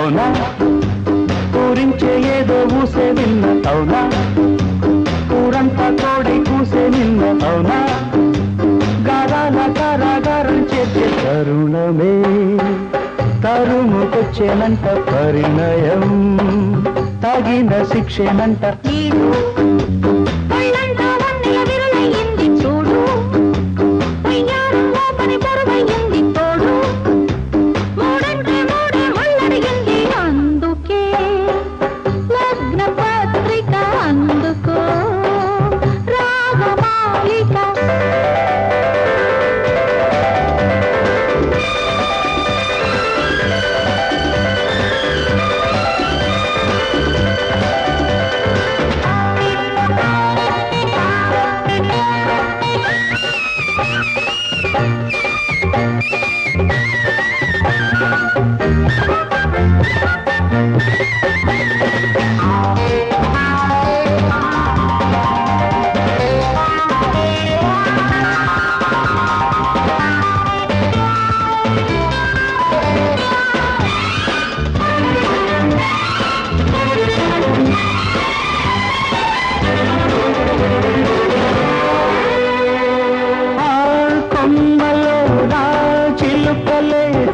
అవునా పూరించే ఏదో ఊసే విన్న అవునా ఊరంతా కోడై కూసే నిన్న అవునా గారాల కారాగారం చేసే తరుణమే తరుముకొచ్చేనంట పరిణయం తగిన శిక్షేనంట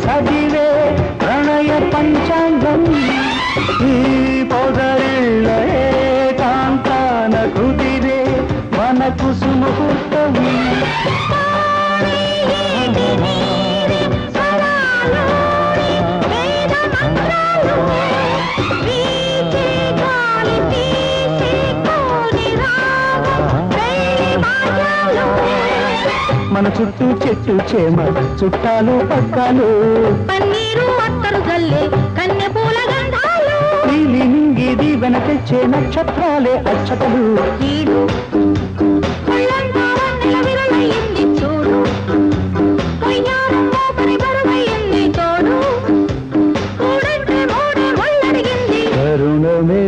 చదివే ప్రణయ పంచాంగం ఈ పొదరిళ్ళ ఏకాంతాన కుదిరే మనకు సుముహూర్తం మన చుట్టూ చెట్టు చేమ చుట్టాలు పక్కాలు పన్నీరు అత్తరు జల్లే కన్నె పూల గంధాలు నీలి నింగి దీవెన తెచ్చే నక్షత్రాలే అక్షతలు తరుణమే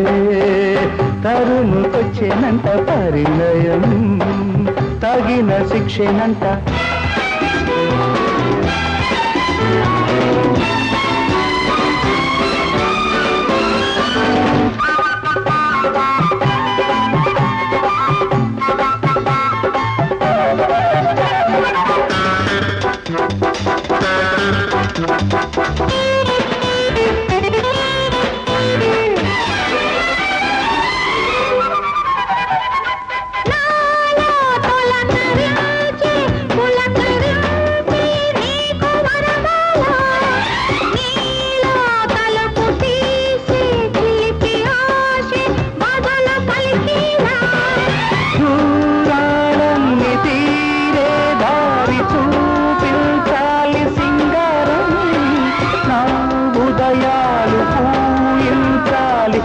తరుముకొచ్చేనంట పరిణయం తగిన శిక్షేనంట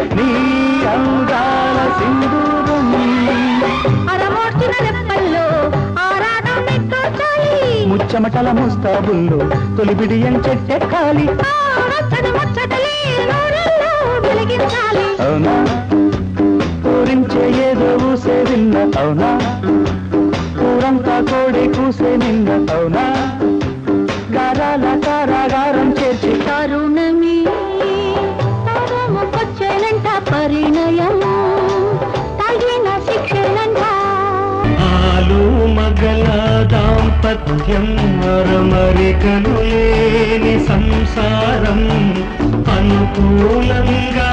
నీ అందాల సింధూరం అరమోర్చిన రెప్పల్లో ఆరాటం ఎక్కాలి ముచ్చమటల ముస్తాబుల్లో తొలి బిడియం చెట్టెక్కాలి అవునా పూరించే ఏదో ఊసే విన్న అవునా ఊరంతా కోడి కూసే నిన్న అవునా గారాల కారాగారం చేర్చి తరుణమే పరిణయం తగిన శిక్షణంట ఆలు మగల దాంపత్యం అరమరికలు లేని సంసారం అనుకూలంగా